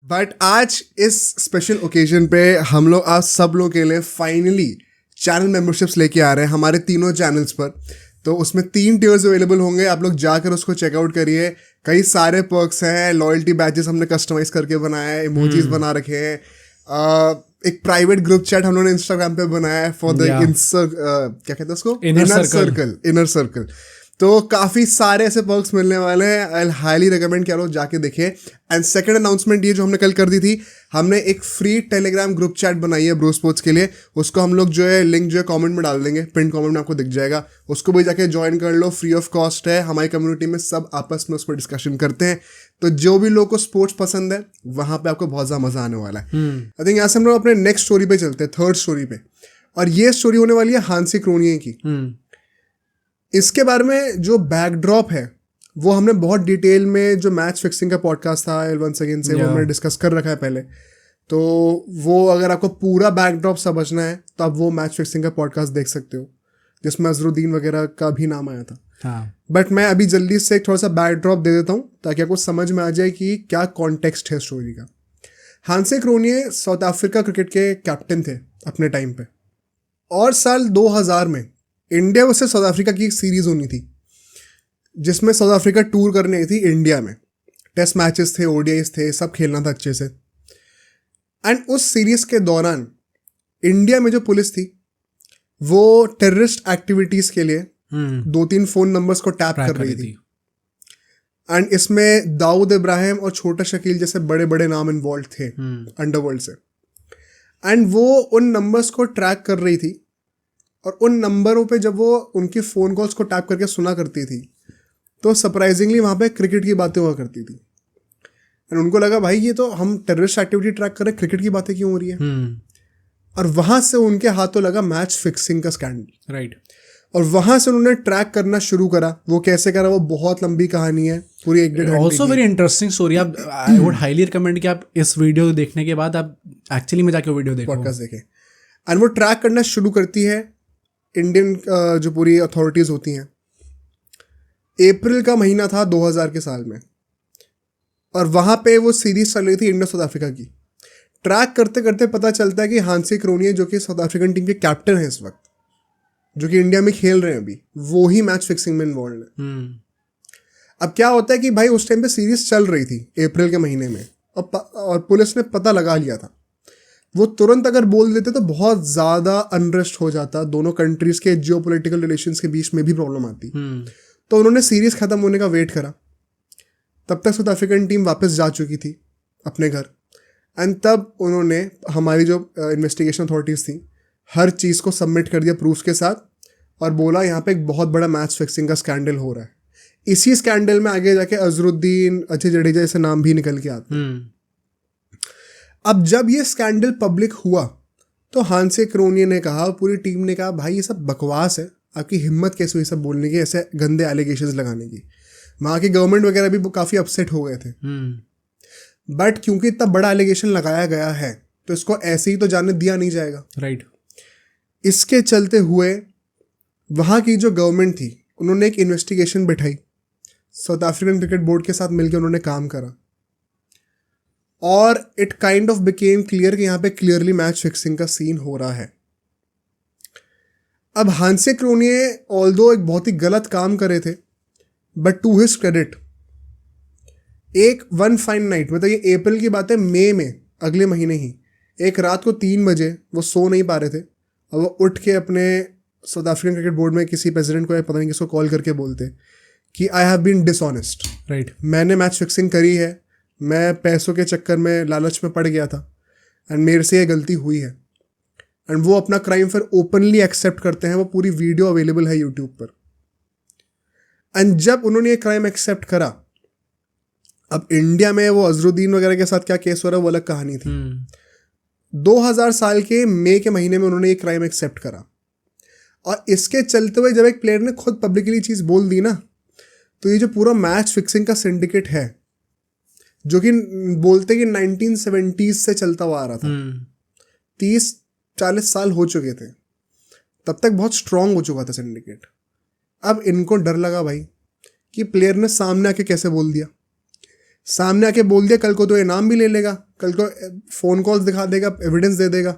But आज इस special occasion पे हम लोग आज सब लोग के लिए फाइनली चैनल मेंबरशिप्स लेके आ रहे हैं हमारे तीनों चैनल्स पर। तो उसमें 3 टियर्स अवेलेबल होंगे, आप लोग जाकर उसको चेकआउट करिए। कई सारे पर्क्स हैं, लॉयल्टी बैचेस हमने कस्टमाइज करके बनाया है, इमोजीज बना रखे हैं, एक प्राइवेट ग्रुप चैट हम लोगों ने इंस्टाग्राम पे बनाया है फॉर द क्या कहते हैं उसको, इनर सर्कल। तो काफी सारे ऐसे पर्क्स मिलने वाले हैं। आई हाईली रिकमेंड कि आप लोग जाके देखें। एंड सेकंड अनाउंसमेंट ये जो हमने कल कर दी थी, हमने एक फ्री टेलीग्राम ग्रुप चैट बनाई है ब्रो स्पोर्ट्स के लिए। उसको हम लोग जो है लिंक जो है कमेंट में डाल देंगे, पिन कमेंट में आपको दिख जाएगा, उसको भी जाके ज्वाइन कर लो, फ्री ऑफ कॉस्ट है। हमारी कम्युनिटी में सब आपस में उस पर डिस्कशन करते हैं। तो जो भी लोगों को स्पोर्ट्स पसंद है वहां पे आपको बहुत ज्यादा मजा आने वाला है। आई थिंक यहाँ से हम लोग अपने नेक्स्ट स्टोरी पे चलते हैं, थर्ड स्टोरी पे। और ये स्टोरी होने वाली है हांसी क्रोनिये की। इसके बारे में जो बैकड्रॉप है वो हमने बहुत डिटेल में, जो मैच फिक्सिंग का पॉडकास्ट था वंस अगेन से, वो हमने डिस्कस कर रखा है पहले। तो वो अगर आपको पूरा बैकड्रॉप समझना है तो आप वो मैच फिक्सिंग का पॉडकास्ट देख सकते हो, जिसमें अजरुद्दीन वगैरह का भी नाम आया था। बट मैं अभी जल्दी से थोड़ा सा बैकड्रॉप दे देता हूँ ताकि आपको समझ में आ जाए कि क्या कॉन्टेक्स्ट है स्टोरी का। हांसी क्रोनिये साउथ अफ्रीका क्रिकेट के कैप्टन थे अपने टाइम पे, और साल 2000 में इंडिया वर्सेस साउथ अफ्रीका की एक सीरीज होनी थी, जिसमें साउथ अफ्रीका टूर करने आई थी इंडिया में। टेस्ट मैचेस थे, ओडीआईस थे, सब खेलना था अच्छे से। एंड उस सीरीज के दौरान इंडिया में जो पुलिस थी वो टेररिस्ट एक्टिविटीज के लिए 2-3 फोन नंबर्स को टैप कर रही थी। एंड इसमें दाऊद इब्राहिम और छोटा शकील जैसे बड़े बड़े नाम इन्वॉल्व थे अंडरवर्ल्ड से। एंड वो उन नंबर्स को ट्रैक कर रही थी, और उन नंबरों पे जब वो उनकी फ़ोन कॉल्स को टैप करके सुना करती थी तो सरप्राइजिंगली वहाँ पे क्रिकेट की बातें हुआ करती थी। एंड उनको लगा भाई ये तो हम टेररिस्ट एक्टिविटी ट्रैक कर रहे हैं, क्रिकेट की बातें क्यों हो रही है। और वहाँ से उनके हाथों लगा मैच फिक्सिंग का स्कैंडल। राइट। और वहाँ से उन्होंने ट्रैक करना शुरू करा। वो कैसे करा वो बहुत लंबी कहानी है, पूरी 1-1.5 घंटे। Also very interesting story. आप आई वुड हाईली रिकमेंड कि आप इस वीडियो देखने के बाद आप एक्चुअली में जाके वीडियो देखो, पॉडकास्ट देखें। एंड वो ट्रैक करना शुरू करती है इंडियन जो पूरी अथॉरिटीज़ होती हैं। अप्रैल का महीना था 2000 के साल में, और वहाँ पे वो सीरीज चल रही थी इंडिया साउथ अफ्रीका की। ट्रैक करते करते पता चलता है कि हांसी क्रोनिये जो कि साउथ अफ्रीकन टीम के कैप्टन हैं इस वक्त, जो कि इंडिया में खेल रहे हैं अभी, वो ही मैच फिक्सिंग में इन्वॉल्व है। अब क्या होता है कि भाई उस टाइम पे सीरीज चल रही थी अप्रैल के महीने में, और पुलिस ने पता लगा लिया था। वो तुरंत अगर बोल देते तो बहुत ज़्यादा अनरेस्ट हो जाता, दोनों कंट्रीज़ के जियोपॉलिटिकल रिलेशंस के बीच में भी प्रॉब्लम आती। तो उन्होंने सीरीज ख़त्म होने का वेट करा। तब तक साउथ अफ्रीकन टीम वापस जा चुकी थी अपने घर। एंड तब उन्होंने, हमारी जो इन्वेस्टिगेशन अथॉरिटीज़ थी, हर चीज़ को सबमिट कर दिया प्रूफ के साथ, और बोला यहाँ पे एक बहुत बड़ा मैच फिक्सिंग का स्कैंडल हो रहा है। इसी स्कैंडल में आगे जाके अजरुद्दीन, अजय जडेजा जैसे नाम भी निकल के आते हैं। अब जब ये स्कैंडल पब्लिक हुआ तो हांसी क्रोनिये ने कहा, पूरी टीम ने कहा, भाई ये सब बकवास है, आपकी हिम्मत कैसे हुई सब बोलने की, ऐसे गंदे एलिगेशंस लगाने की। वहाँ की गवर्नमेंट वगैरह भी काफ़ी अपसेट हो गए थे। बट क्योंकि इतना बड़ा एलिगेशन लगाया गया है तो इसको ऐसे ही तो जाने दिया नहीं जाएगा। राइट। इसके चलते हुए वहाँ की जो गवर्नमेंट थी उन्होंने एक इन्वेस्टिगेशन बिठाई, साउथ अफ्रीकन क्रिकेट बोर्ड के साथ मिलकर उन्होंने काम करा, और it kind of became clear कि यहाँ पे क्लियरली मैच फिक्सिंग का सीन हो रहा है। अब हांसी क्रोनिये ऑल्दो एक बहुत ही गलत काम करे थे, बट टू हिज क्रेडिट, एक वन फाइन नाइट, मतलब ये अप्रैल की बात है, मई में अगले महीने ही एक रात को 3 बजे वो सो नहीं पा रहे थे, और वो उठ के अपने साउथ अफ्रीकन क्रिकेट बोर्ड में किसी प्रेसिडेंट को या पता नहीं किसको कॉल करके बोलते कि I have been dishonest. Right. मैंने मैच फिक्सिंग करी है, मैं पैसों के चक्कर में, लालच में पड़ गया था, एंड मेरे से ये गलती हुई है। एंड वो अपना क्राइम फिर ओपनली एक्सेप्ट करते हैं, वो पूरी वीडियो अवेलेबल है यूट्यूब पर। एंड जब उन्होंने ये क्राइम एक्सेप्ट करा, अब इंडिया में वो अजरुद्दीन वगैरह के साथ क्या केस हो रहा है वो अलग कहानी थी। 2000 साल के मई के महीने में उन्होंने ये क्राइम एक्सेप्ट करा, और इसके चलते हुए जब एक प्लेयर ने खुद पब्लिकली चीज़ बोल दी ना, तो ये जो पूरा मैच फिक्सिंग का सिंडिकेट है, जो कि बोलते कि 1970s से चलता हुआ आ रहा था, 30-40 साल हो चुके थे, तब तक बहुत स्ट्रांग हो चुका था सिंडिकेट। अब इनको डर लगा भाई कि प्लेयर ने सामने आके कैसे बोल दिया। सामने आके बोल दिया, कल को तो इनाम भी ले लेगा, कल को फ़ोन कॉल्स दिखा देगा, एविडेंस दे देगा,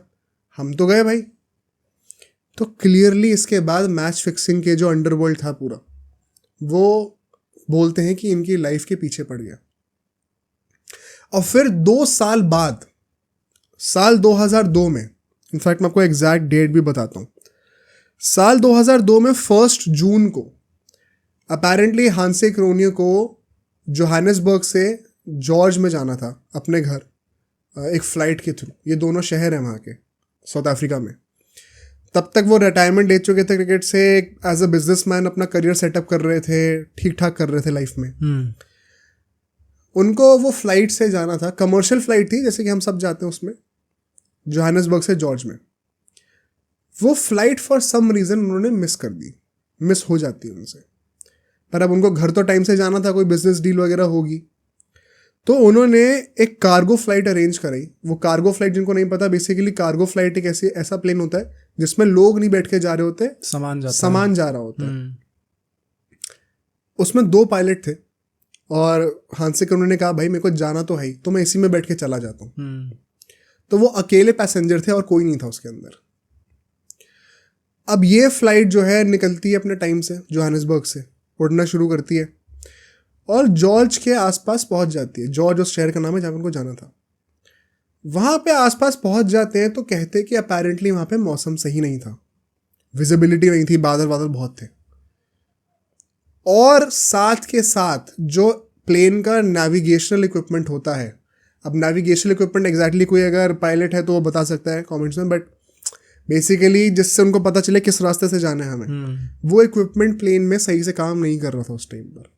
हम तो गए भाई। तो क्लियरली इसके बाद मैच फिक्सिंग के जो अंडरवर्ल्ड था पूरा, वो बोलते हैं कि इनकी लाइफ के पीछे पड़ गया। और फिर 2 साल बाद, साल 2002 में, इनफैक्ट मैं आपको एग्जैक्ट डेट भी बताता हूँ, साल 2002 में 1 जून को अपेरेंटली हांसे क्रोनियो को जोहानिसबर्ग से जॉर्ज में जाना था अपने घर एक फ़्लाइट के थ्रू। ये दोनों शहर हैं वहाँ के साउथ अफ्रीका में। तब तक वो रिटायरमेंट ले चुके थे क्रिकेट से, एज अ बिजनेसमैन अपना करियर सेटअप कर रहे थे, ठीक ठाक कर रहे थे लाइफ में। उनको वो फ्लाइट से जाना था, कमर्शियल फ्लाइट थी जैसे कि हम सब जाते हैं उसमें, जोहानिसबर्ग से जॉर्ज में। वो फ्लाइट फॉर सम रीज़न उन्होंने मिस हो जाती है उनसे। पर अब उनको घर तो टाइम से जाना था, कोई बिजनेस डील वगैरह होगी, तो उन्होंने एक कार्गो फ्लाइट अरेंज कराई। वो कार्गो फ्लाइट, जिनको नहीं पता, बेसिकली कार्गो फ्लाइट एक ऐसा प्लेन होता है जिसमें लोग नहीं बैठ के जा रहे होते, सामान जा रहा होता है। उसमें 2 पायलट थे और हांसे के उन्होंने कहा भाई मेरे को जाना तो है ही, तो मैं इसी में बैठ के चला जाता हूँ। तो वो अकेले पैसेंजर थे और कोई नहीं था उसके अंदर। अब ये फ्लाइट जो है निकलती है अपने टाइम से, जोहानिसबर्ग से उड़ना शुरू करती है और जॉर्ज के आसपास पहुंच जाती है। जॉर्ज उस शहर का नाम है जहाँ उनको जाना था। वहाँ पे आसपास पहुंच जाते हैं तो कहते हैं कि अपेरेंटली वहाँ पे मौसम सही नहीं था, विजिबिलिटी नहीं थी, बादल बहुत थे, और साथ के साथ जो प्लेन का नेविगेशनल इक्विपमेंट होता है, अब नेविगेशनल इक्विपमेंट एग्जैक्टली कोई अगर पायलट है तो वो बता सकता है कमेंट्स में, बट बेसिकली जिससे उनको पता चले किस रास्ते से जाना है हमें, वो इक्विपमेंट प्लेन में सही से काम नहीं कर रहा था उस टाइम पर।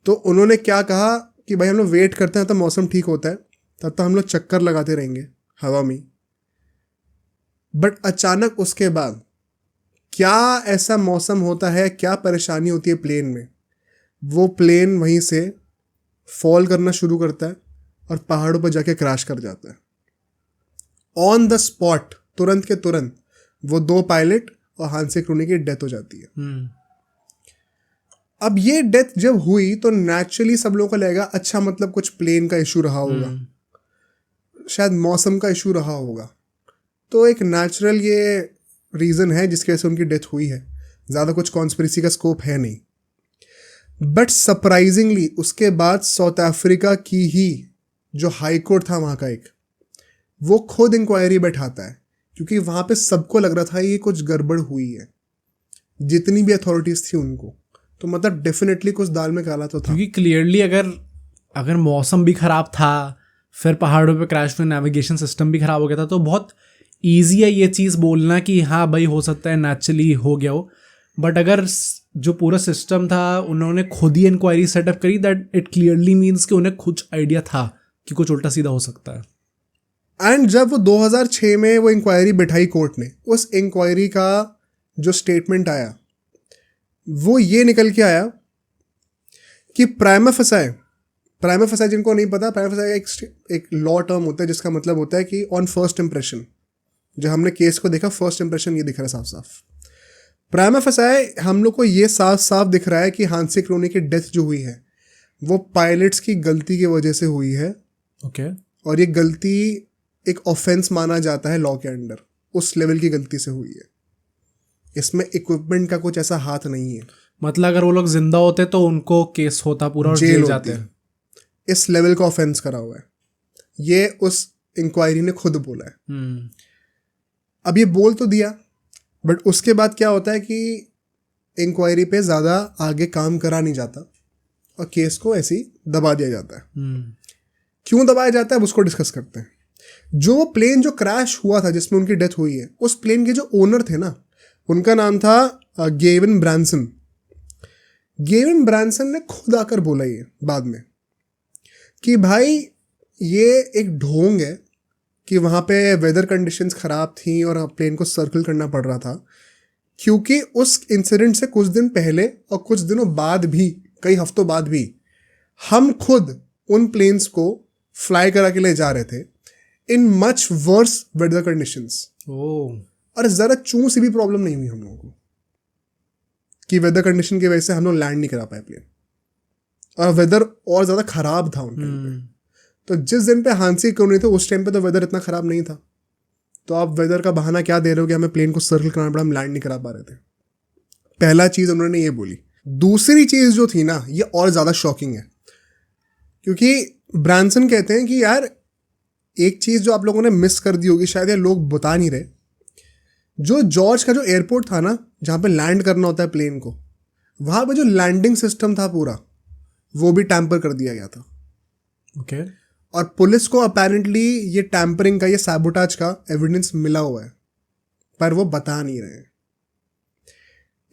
तो उन्होंने क्या कहा कि भाई हम लोग वेट करते हैं, तब मौसम ठीक होता है, तब तक हम लोग चक्कर लगाते रहेंगे हवा में। बट अचानक उसके बाद क्या ऐसा मौसम होता है, क्या परेशानी होती है प्लेन में, वो प्लेन वहीं से फॉल करना शुरू करता है और पहाड़ों पर जाके क्रैश कर जाता है ऑन द स्पॉट। तुरंत के तुरंत वो 2 पायलट और हांसे क्रोनी की डेथ हो जाती है। अब ये डेथ जब हुई तो नेचुरली सब लोगों को लगेगा अच्छा मतलब कुछ प्लेन का इशू रहा होगा, शायद मौसम का इशू रहा होगा। तो एक नेचुरल ये रीज़न है जिसकी वजह से उनकी डेथ हुई है, ज़्यादा कुछ कॉन्स्पिरेसी का स्कोप है नहीं। बट सरप्राइजिंगली उसके बाद साउथ अफ्रीका की ही जो हाई कोर्ट था वहाँ का एक, वो खुद इंक्वायरी बैठाता है, क्योंकि वहाँ पे सबको लग रहा था ये कुछ गड़बड़ हुई है, जितनी भी अथॉरिटीज़ थी उनको। तो मतलब डेफिनेटली कुछ दाल में काला तो था, क्योंकि क्लियरली अगर मौसम भी ख़राब था, फिर पहाड़ों पे क्रैश हुए, नेविगेशन सिस्टम भी ख़राब हो गया था, तो बहुत ईजी है ये चीज़ बोलना कि हाँ भाई हो सकता है नेचुरली हो गया हो। बट अगर जो पूरा सिस्टम था उन्होंने खुद ही इंक्वायरी सेटअप करी, दैट इट क्लियरली मीन्स कि उन्हें कुछ आइडिया था कि कुछ उल्टा सीधा हो सकता है। एंड जब वो 2006 में वो इंक्वायरी बैठाई कोर्ट ने, उस इंक्वायरी का जो स्टेटमेंट आया वो ये निकल के आया कि प्राइमा फेसाई जिनको नहीं पता, प्राइमा फेसाई एक लॉ टर्म होता है जिसका मतलब होता है कि ऑन फर्स्ट इंप्रेशन, जो हमने केस को देखा फर्स्ट इंप्रेशन ये दिख रहा है साफ साफ। प्राइमा फेसाई हम लोग को ये साफ साफ दिख रहा है कि हांसे क्रोनी की डेथ जो हुई है वो पायलट्स की गलती की वजह से हुई है। ओके। और ये गलती एक ऑफेंस माना जाता है लॉ के अंडर, उस लेवल की गलती से हुई है, इसमें इक्विपमेंट का कुछ ऐसा हाथ नहीं है। मतलब अगर वो लोग जिंदा होते तो उनको केस होता पूरा और जेल जाते हैं। इस लेवल का ऑफेंस करा हुआ है, ये उस इंक्वायरी ने खुद बोला है। अब ये बोल तो दिया, बट उसके बाद क्या होता है कि इंक्वायरी पे ज़्यादा आगे काम करा नहीं जाता और केस को ऐसे ही दबा दिया जाता है। क्यों दबाया जाता है उसको डिस्कस करते हैं। जो प्लेन जो क्रैश हुआ था जिसमें उनकी डेथ हुई है, उस प्लेन के जो ओनर थे ना, उनका नाम था गेविन ब्रांसन। गेविन ब्रांसन ने खुद आकर बोला ये बाद में कि भाई ये एक ढोंग है कि वहाँ पे वेदर कंडीशंस ख़राब थी और प्लेन को सर्कल करना पड़ रहा था, क्योंकि उस इंसिडेंट से कुछ दिन पहले और कुछ दिनों बाद भी, कई हफ्तों बाद भी, हम खुद उन प्लेन्स को फ्लाई करा के ले जा रहे थे in much worse weather conditions. और ज़रा चूं सी भी प्रॉब्लम नहीं हुई हम लोगों को कि वेदर कंडीशन की वजह से हम लोग लैंड नहीं करा पाए प्लेन। और वेदर और ज़्यादा ख़राब था उन टाइम पे। तो जिस दिन पे हांसी क्यों नहीं थे उस टाइम पे तो वेदर इतना ख़राब नहीं था। तो आप वेदर का बहाना क्या दे रहे हो कि हमें प्लेन को सर्कल कराना पड़ा, हम लैंड नहीं करा पा रहे थे। पहला चीज़ उन्होंने ये बोली। दूसरी चीज़ जो थी ना, ये और ज़्यादा शॉकिंग है, क्योंकि ब्रांसन कहते हैं कि यार एक चीज़ जो आप लोगों ने मिस कर दी होगी, शायद ये लोग बता नहीं रहे, जो जॉर्ज का जो एयरपोर्ट था ना, जहाँ पे लैंड करना होता है प्लेन को, वहाँ पे जो लैंडिंग सिस्टम था पूरा, वो भी टैम्पर कर दिया गया था। ओके। और पुलिस को अपेरेंटली ये टैम्परिंग का, ये सैबोटाज का एविडेंस मिला हुआ है, पर वो बता नहीं रहे हैं।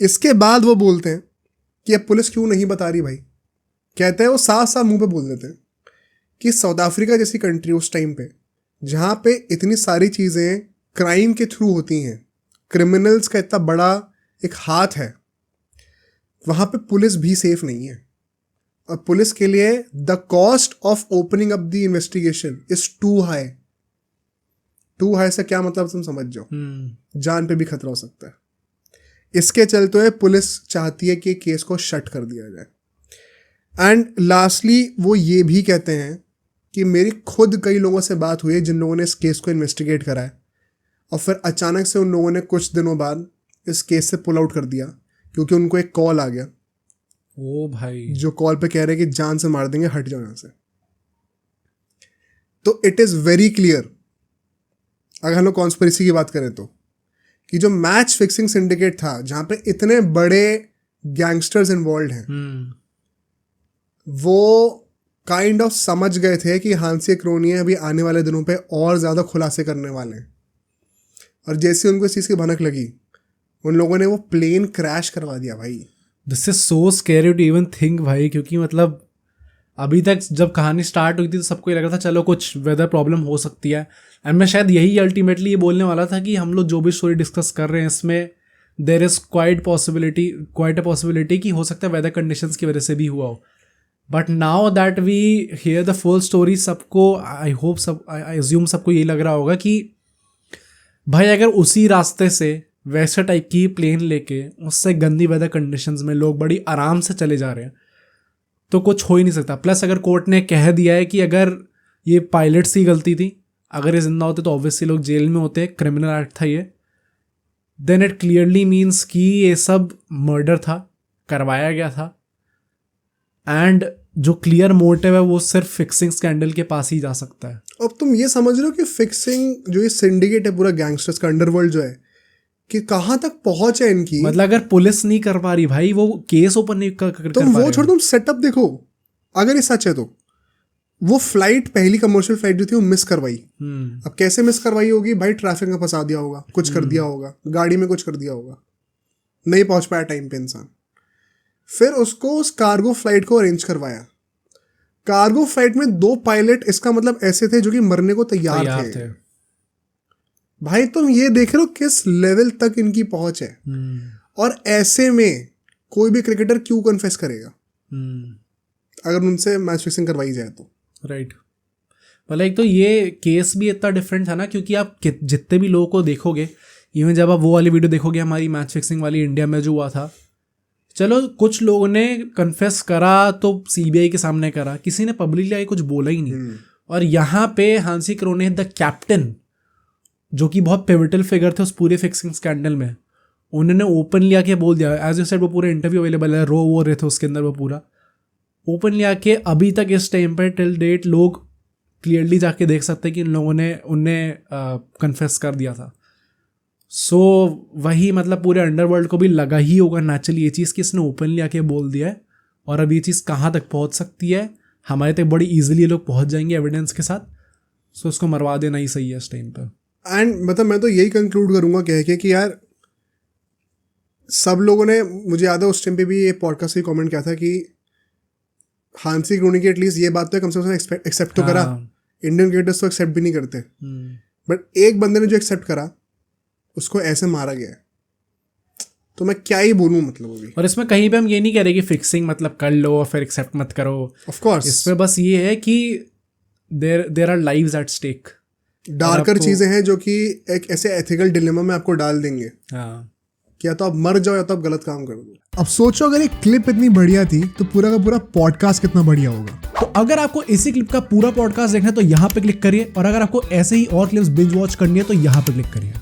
इसके बाद वो बोलते हैं कि अब पुलिस क्यों नहीं बता रही भाई। कहते हैं वो साफ साफ मुंह पे बोल देते हैं कि साउथ अफ्रीका जैसी कंट्री उस टाइम पे, जहाँ पे इतनी सारी चीज़ें क्राइम के थ्रू होती हैं, क्रिमिनल्स का इतना बड़ा एक हाथ है, वहाँ पे पुलिस भी सेफ नहीं है। और पुलिस के लिए the cost of opening up the investigation is too high. Too high से क्या मतलब तुम समझ जाओ, जान पे भी खतरा हो सकता है। इसके चलते हुए पुलिस चाहती है कि केस को शट कर दिया जाए। एंड लास्टली वो ये भी कहते हैं कि मेरी खुद कई लोगों से बात हुई है जिन लोगों ने इस केस को इन्वेस्टिगेट करा है, और फिर अचानक से उन लोगों ने कुछ दिनों बाद इस केस से पुल आउट कर दिया, क्योंकि उनको एक कॉल आ गया। ओ भाई, जो कॉल पे कह रहे हैं कि जान से मार देंगे, हट जाओ यहाँ से। तो इट इज़ वेरी क्लियर, अगर हम लोग कॉन्स्पिरेसी की बात करें तो, कि जो मैच फिक्सिंग सिंडिकेट था, जहाँ पे इतने बड़े गैंगस्टर्स इन्वॉल्व हैं, वो काइंड ऑफ समझ गए थे कि हांसी क्रोनिया अभी आने वाले दिनों पे और ज़्यादा खुलासे करने वाले हैं। और जैसे उनको इस चीज़ की भनक लगी, उन लोगों ने वो प्लेन क्रैश करवा दिया भाई। This is so scary to even think भाई, क्योंकि मतलब अभी तक जब कहानी स्टार्ट हुई थी तो सबको ये लगा था चलो कुछ वेदर प्रॉब्लम हो सकती है, एंड मैं शायद यही अल्टीमेटली ये बोलने वाला था कि हम लोग जो भी स्टोरी डिस्कस कर रहे हैं इसमें there is quite a possibility कि हो सकता है वेदर कंडीशंस की वजह से भी हुआ हो। But now that we hear the full story, सबको आई एज्यूम सबको यही लग रहा होगा कि भाई अगर उसी रास्ते से वैसे टाइप की प्लेन लेके उससे गंदी वेदर कंडीशंस में लोग बड़ी आराम से चले जा रहे हैं तो कुछ हो ही नहीं सकता। प्लस अगर कोर्ट ने कह दिया है कि अगर ये पायलट्स की गलती थी, अगर ये जिंदा होते तो ऑब्वियसली लोग जेल में होते, क्रिमिनल एक्ट था ये, देन इट क्लियरली मीन्स कि ये सब मर्डर था, करवाया गया था, एंड जो क्लियर मोटिव है वो सिर्फ फिक्सिंग स्कैंडल के पास ही जा सकता है। अब तुम ये समझ रहे हो कि फिक्सिंग जो ये सिंडिकेट है पूरा, गैंगस्टर्स का अंडरवर्ल्ड जो है, कि कहाँ तक पहुंच है इनकी। मतलब अगर पुलिस नहीं कर पा रही भाई, वो केस ओपन नहीं कर तुम वो छोड़, तुम सेटअप देखो। अगर ये सच है तो वो फ्लाइट, पहली कमर्शियल फ्लाइट जो थी वो मिस करवाई। अब कैसे मिस करवाई होगी भाई? ट्रैफिक में फंसा दिया होगा, कुछ कर दिया होगा, गाड़ी में कुछ कर दिया होगा, नहीं पहुंच पाया टाइम पे इंसान। फिर उसको उस कार्गो फ्लाइट को अरेंज करवाया। कार्गो फ्लाइट में 2 पायलट, इसका मतलब ऐसे थे जो कि मरने को तैयार थे। भाई तुम ये देख रहे हो किस लेवल तक इनकी पहुंच है। और ऐसे में कोई भी क्रिकेटर क्यों कन्फेस करेगा अगर उनसे मैच फिक्सिंग करवाई जाए तो? राइट। मतलब एक तो ये केस भी इतना डिफरेंट था ना, क्योंकि आप जितने भी लोगों को देखोगे, इवन जब आप वो वाली वीडियो देखोगे हमारी मैच फिक्सिंग वाली इंडिया में जो हुआ था, चलो कुछ लोगों ने कन्फेस करा तो सीबीआई के सामने करा, किसी ने पब्लिकली आके कुछ बोला ही नहीं। और यहाँ पे हांसी क्रोने द कैप्टन, जो कि बहुत पिवटल फिगर थे उस पूरे फिक्सिंग स्कैंडल में, उन्होंने ओपनली आके बोल दिया, एज यू सेड वो पूरा इंटरव्यू अवेलेबल है, रो वो रहे थे उसके अंदर, वो पूरा ओपनली आके अभी तक इस टाइम पर टिल डेट लोग क्लियरली जाके देख सकते हैं कि इन लोगों ने उन्हें कन्फेस कर दिया था। सो वही मतलब पूरे अंडरवर्ल्ड को भी लगा ही होगा नेचुरली ये चीज़ कि इसने ओपनली आके बोल दिया है, और अब ये चीज़ कहाँ तक पहुँच सकती है, हमारे तक बड़ी ईजिली लोग पहुँच जाएंगे एविडेंस के साथ। सो उसको मरवा देना ही सही है इस टाइम पर। एंड मतलब मैं तो यही कंक्लूड करूँगा कह के कि यार सब लोगों ने, मुझे याद है उस टाइम पे भी ये पॉडकास्ट ही कमेंट किया था कि हांसी क्रोनी की एटलीस्ट ये बात तो कम से कम एक्सेप्ट तो करा। इंडियन क्रिकेटर्स तो एक्सेप्ट भी नहीं करते, बट एक बंदे ने जो एक्सेप्ट करा उसको ऐसे मारा गया है, तो मैं क्या ही बोलूँ मतलब अभी। और इसमें कहीं पे हम ये नहीं कह रहे कि फिक्सिंग मतलब कर लो और फिर एक्सेप्ट मत करो, ऑफ कोर्स इसमें बस ये है कि there are lives at stake, darker चीजें हैं जो कि एक ऐसे एथिकल डिलेमा में आपको डाल देंगे। हाँ, कि या तो आप मर जाओ या तो आप गलत काम कर दो। अब सोचो अगर ये क्लिप इतनी बढ़िया थी तो पूरा का पूरा पॉडकास्ट कितना बढ़िया होगा। तो अगर आपको इसी क्लिप का पूरा पॉडकास्ट देखना है तो यहाँ पे क्लिक करिए, और अगर आपको ऐसे ही और क्लिप्स बिंज वॉच करनी है तो यहाँ पे क्लिक करिए।